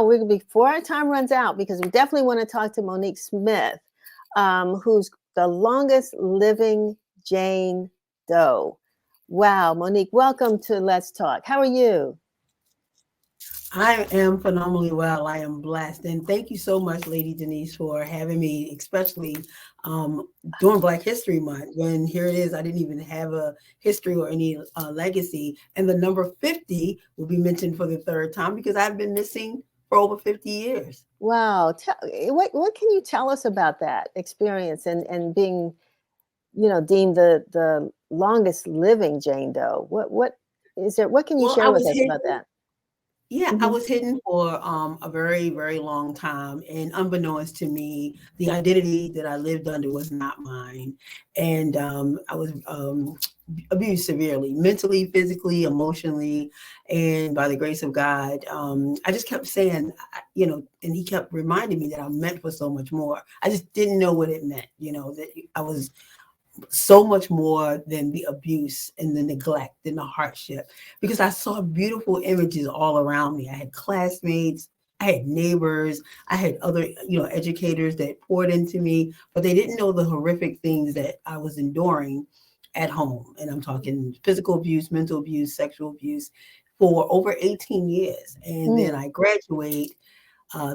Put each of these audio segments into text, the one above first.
Wow, before our time runs out, because we definitely want to talk to Monique Smith, who's the longest living Jane Doe. Wow, Monique, welcome to Let's Talk. How are you? I am phenomenally well. I am blessed. And thank you so much, Lady Denise, for having me, especially during Black History Month, when here it is, I didn't even have a history or any legacy. And the number 50 will be mentioned for the third time because I've been missing for over 50 years. Wow. What can you tell us about that experience and being, deemed the longest living Jane Doe? What can you Well, share with us about that? Yeah, I Mhm. was hidden for a very, very long time. And unbeknownst to me, the identity that I lived under was not mine. And I was abused severely, mentally, physically, emotionally. And by the grace of God, I just kept saying, and he kept reminding me that I'm meant for so much more. I just didn't know what it meant, that I was so much more than the abuse and the neglect and the hardship, because I saw beautiful images all around me. I had classmates, I had neighbors, I had other, educators that poured into me, but they didn't know the horrific things that I was enduring at home. And I'm talking physical abuse, mental abuse, sexual abuse for over 18 years. And then Mm. I graduate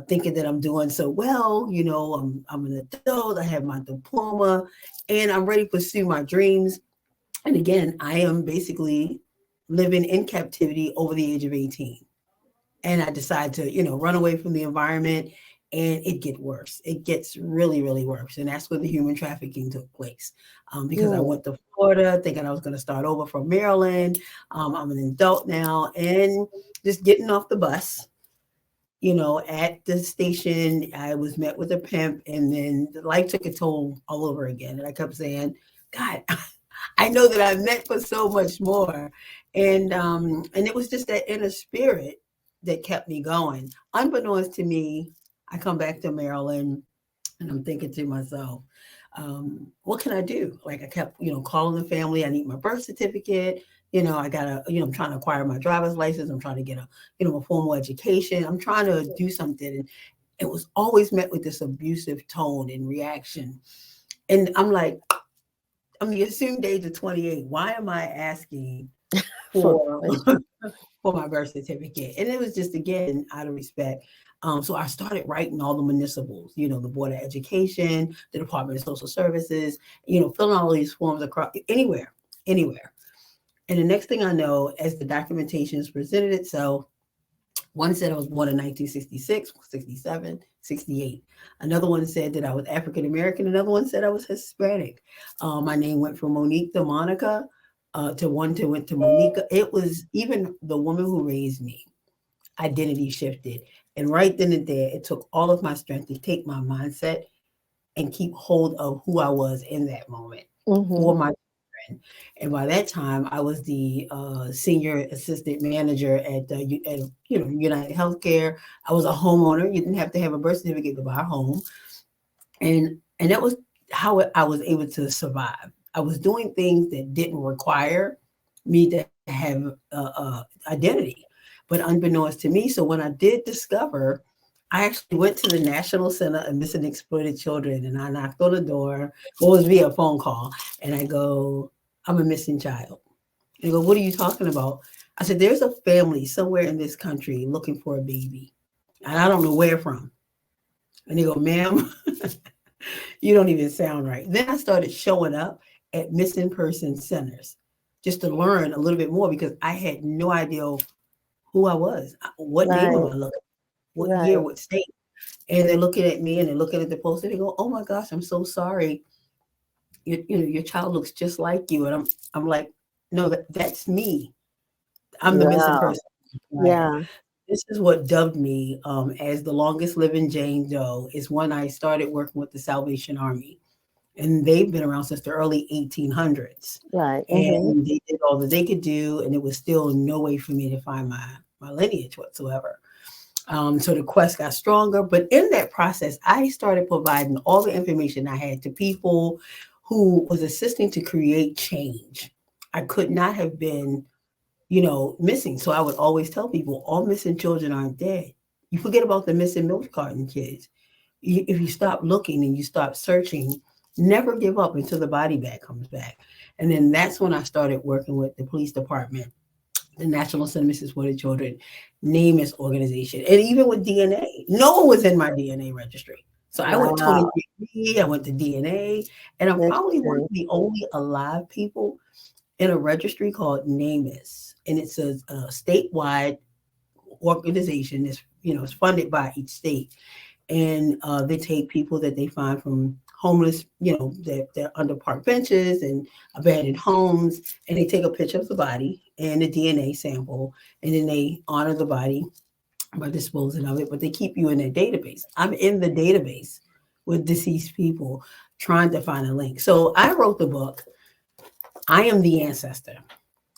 thinking that I'm doing so well. I'm an adult, I have my diploma, and I'm ready to pursue my dreams. And again, I am basically living in captivity over the age of 18. And I decide to, run away from the environment, and it gets worse. It gets really, really worse. And that's where the human trafficking took place. Because I Mm. went to Florida thinking I was going to start over from Maryland. I'm an adult now, and just getting off the bus, at the station, I was met with a pimp, and then the life took a toll all over again. And I kept saying, God, I know that I'm meant for so much more. And it was just that inner spirit that kept me going. Unbeknownst to me, I come back to Maryland, and I'm thinking to myself, what can I do? Like I kept, calling the family. I need my birth certificate. I gotta, I'm trying to acquire my driver's license. I'm trying to get a formal education. I'm trying to do something. And it was always met with this abusive tone and reaction. And I'm like, I'm the assumed age of 28. Why am I asking For for for my birth certificate? And it was just again out of respect. So I started writing all the municipals, the Board of Education, the Department of Social Services, filling all these forms across anywhere. And the next thing I know, as the documentation has presented itself, one said I was born in 1966, 67, 68. Another one said that I was African American. Another one said I was Hispanic. My name went from Monique to Monica, went to Monica. It was even the woman who raised me. Identity shifted, and right then and there, it took all of my strength to take my mindset and keep hold of who I was in that moment Mhm. for my friend. And by that time, I was the senior assistant manager at United Healthcare. I was a homeowner. You didn't have to have a birth certificate to buy a home, and that was how I was able to survive. I was doing things that didn't require me to have identity, but unbeknownst to me. So when I did discover, I actually went to the National Center of Missing and Exploited Children, and I knocked on the door. Well, it was via phone call, and I go, "I'm a missing child." And they go, "What are you talking about?" I said, "There's a family somewhere in this country looking for a baby, and I don't know where from." And they go, "Ma'am, you don't even sound right." Then I started showing up at missing person centers just to learn a little bit more because I had no idea who I was. What name am Right. I looking? What year? Right. What state? And they're looking at me and they're looking at the poster. They go, "Oh my gosh, I'm so sorry. Your child looks just like you." And I'm like, "No, that's me. I'm the missing Wow. person." Right. Yeah. This is what dubbed me as the longest living Jane Doe. Is when I started working with the Salvation Army, and they've been around since the early 1800s. Right. Mhm. And they did all that they could do, and it was still no way for me to find my lineage whatsoever. So the quest got stronger, but in that process, I started providing all the information I had to people who was assisting to create change. I could not have been, missing. So I would always tell people, all missing children aren't dead. You forget about the missing milk carton kids. If you stop looking and you stop searching, never give up until the body bag comes back. And then that's when I started working with the police department, the National Center Missing for the Children, NAMUS organization, and even with DNA. No one was in my DNA registry. So I went Wow. 23, I went to DNA, and I'm probably one of Interesting. the only alive people in a registry called NAMUS. And it's a statewide organization. It's funded by each state, and they take people that they find from homeless, they're under park benches and abandoned homes, and they take a picture of the body and the DNA sample, and then they honor the body by disposing of it, but they keep you in their database. I'm in the database with deceased people trying to find a link. So I wrote the book, I Am the Ancestor.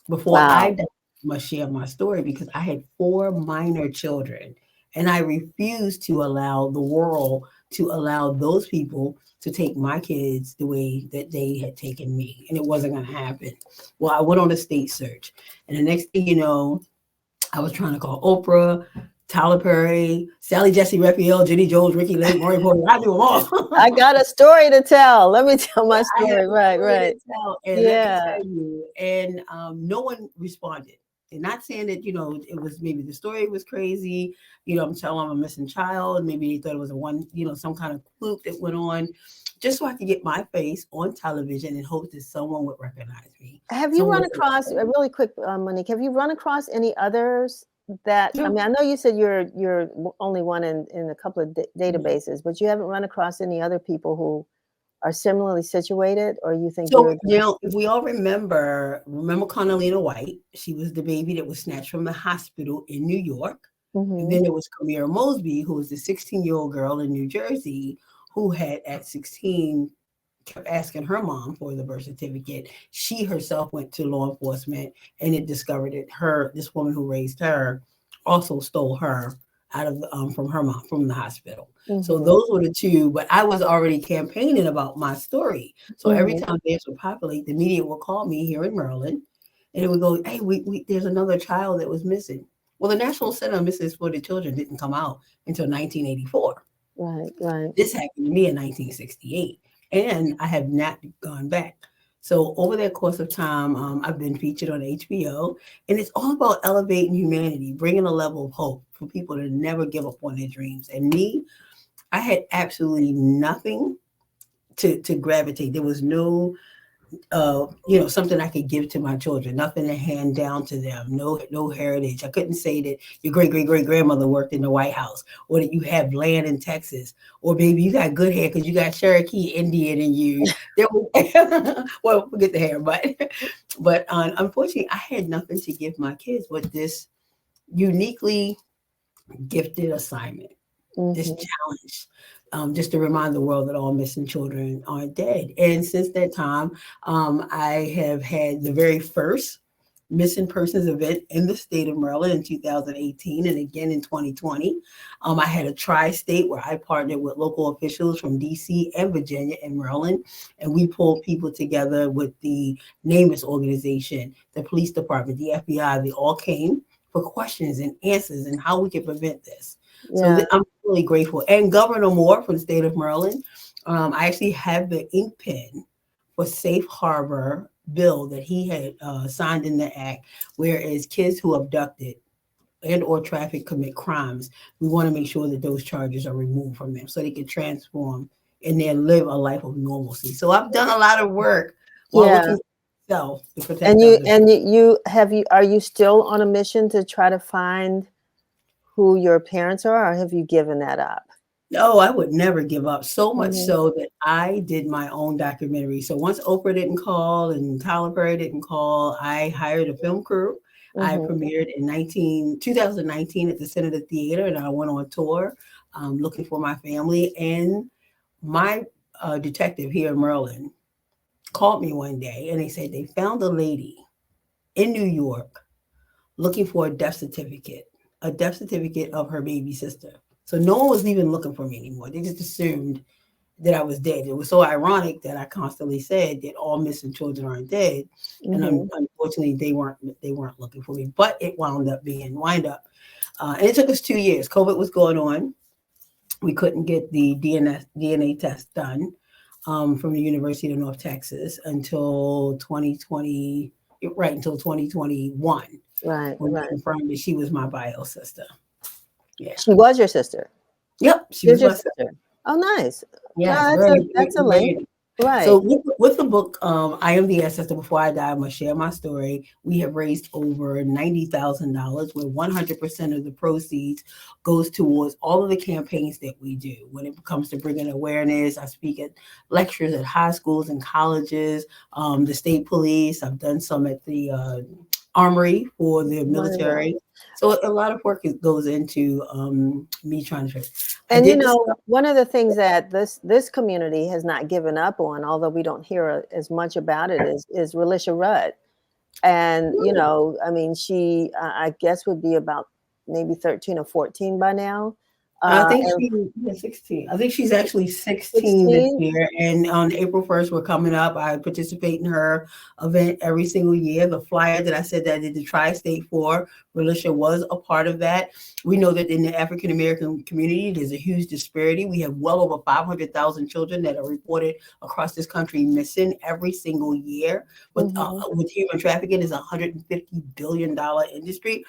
Before I Wow. die, I must share my story because I had 4 minor children, and I refused to allow the world to allow those people to take my kids the way that they had taken me, and it wasn't going to happen. Well, I went on a state search, and the next thing you know, I was trying to call Oprah, Tyler Perry, Sally Jesse Raphael, Jenny Jones, Ricky Lake, Maury Porter. I do them all. I got a story to tell. Let me tell my I have story. a Right, story right. to tell, and let me Yeah. tell you, and no one responded. And not saying that it was maybe the story was crazy. I'm telling them a missing child. Maybe they thought it was some kind of fluke that went on, just so I could get my face on television and hope that someone would recognize me. Have you Someone run would say, across, "Oh, really quick, Monique, have you run across any others that, I no." mean, I know you said you're only one in a couple of databases, but you haven't run across any other people who are similarly situated, or you think So you're the, if we all remember Carnalina White, she was the baby that was snatched from the hospital in New York. And mhm, then there was Kamira Mosby, who was the 16-year-old girl in New Jersey who had at 16 kept asking her mom for the birth certificate. She herself went to law enforcement, and it discovered that this woman who raised her, also stole her out of from her mom from the hospital. So mhm, those were the two. But I was already campaigning about my story. So every mhm. time theirs would populate, the media would call me here in Maryland, and it would go, "Hey, we there's another child that was missing." Well, the National Center of Missing for the Children didn't come out until 1984. Right, right. This happened to me in 1968, and I have not gone back. So over that course of time, I've been featured on HBO, and it's all about elevating humanity, bringing a level of hope for people to never give up on their dreams. And me, I had absolutely nothing to gravitate. There was no something I could give to my children, nothing to hand down to them, no heritage. I couldn't say that your great great great grandmother worked in the White House, or that you have land in Texas, or maybe you got good hair because you got Cherokee Indian in you. There was, well, forget the hair, but unfortunately, I had nothing to give my kids but this uniquely gifted assignment, this Mhm. challenge, just to remind the world that all missing children aren't dead. And since that time, I have had the very first missing persons event in the state of Maryland in 2018 and again in 2020. I had a tri-state where I partnered with local officials from DC and Virginia and Maryland, and we pulled people together with the NAMUS organization, the police department, the FBI. They all came for questions and answers and how we can prevent this. So Yeah. I'm really grateful. And Governor Moore from the state of Maryland, I actually have the ink pen for safe harbor bill that he had signed in the act, whereas kids who abducted and or traffic commit crimes, we want to make sure that those charges are removed from them so they can transform and then live a life of normalcy. So I've done a lot of work while Yeah. looking for myself to And protect you others. and are you still on a mission to try to find who your parents are, or have you given that up? No, I would never give up. So much Mhm, so that I did my own documentary. So once Oprah didn't call and Tyler Perry didn't call, I hired a film crew. I mhm. premiered in 2019 at the Senator Theater, and I went on tour looking for my family. And my detective here in Maryland called me one day, and they said they found a lady in New York looking for a death certificate of her baby sister. So no one was even looking for me anymore. They just assumed that I was dead. It was so ironic that I constantly said that all missing children aren't dead, and unfortunately they weren't looking for me. But it wound up, and it took us 2 years. COVID was going on. We couldn't get the DNA test done from the University of North Texas until 2020, right until 2021. Right, When right. they confirmed that she was my bio sister. Yeah. She was your sister. Yep, she She's was your my sister. Oh, nice. Yes, That's a link. Right. So with the book, I Am the Ancestor Before I Die, I'm going to share my story. We have raised over $90,000, where 100% of the proceeds goes towards all of the campaigns that we do. When it comes to bringing awareness, I speak at lectures at high schools and colleges, the state police. I've done some at the Armory for the military. Wonderful. So a lot of work goes into me trying to. And you know, one of the things that this community has not given up on, although we don't hear as much about it, is Relisha Rudd. And you know, I mean, she I guess would be about maybe 13 or 14 by now. I think she's 16. I think she's actually 16 this year. And on April 1st, we're coming up. I participate in her event every single year. The flyer that I said that I did the tri-state for, Relisha was a part of that. We know that in the African-American community, there's a huge disparity. We have well over 500,000 children that are reported across this country missing every single year. With human trafficking, is a $150 billion industry.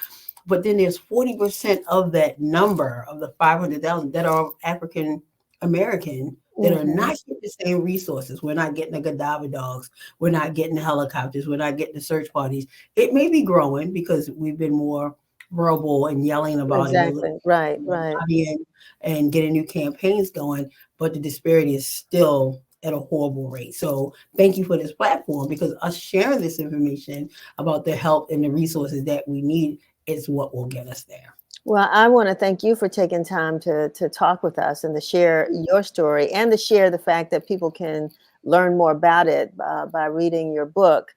But then there's 40% of that number of the 500,000 that are African American that are not getting the same resources. We're not getting the Godiva dogs. We're not getting the helicopters. We're not getting the search parties. It may be growing because we've been more verbal and yelling about it. Right. And getting new campaigns going. But the disparity is still at a horrible rate. So thank you for this platform, because us sharing this information about the help and the resources that we need is what will get us there. Well, I want to thank you for taking time to talk with us and to share your story, and to share the fact that people can learn more about it by reading your book.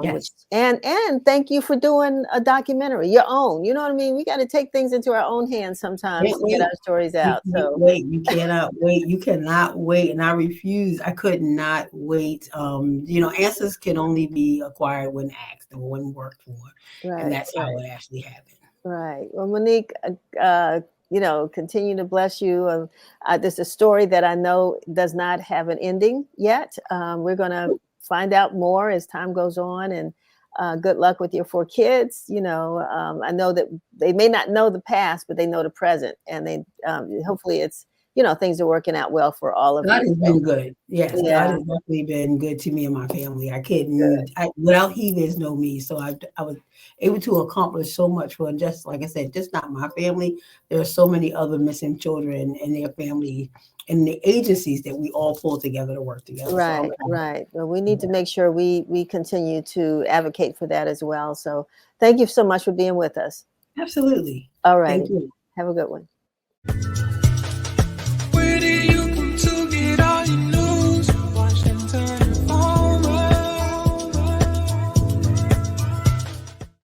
Yes. And thank you for doing a documentary, your own. You know what I mean? We got to take things into our own hands sometimes to get our stories out. You cannot wait. You cannot wait. And I refuse. I could not wait. Answers can only be acquired when asked or when worked for. Right, and that's how it actually happened. Right. Well, Monique, continue to bless you. There's a story that I know does not have an ending yet. We're going to find out more as time goes on, and good luck with your 4 kids. I know that they may not know the past, but they know the present, and they hopefully it's, things are working out well for all of you. God has been good. Yes, God has definitely been good to me and my family. Without he, there's no me. So I was able to accomplish so much for, just like I said, just not my family. There are so many other missing children and their family and the agencies that we all pull together to work together. Right, right. Well, we need to make sure we continue to advocate for that as well. So thank you so much for being with us. Absolutely. All right. Thank you. Have a good one.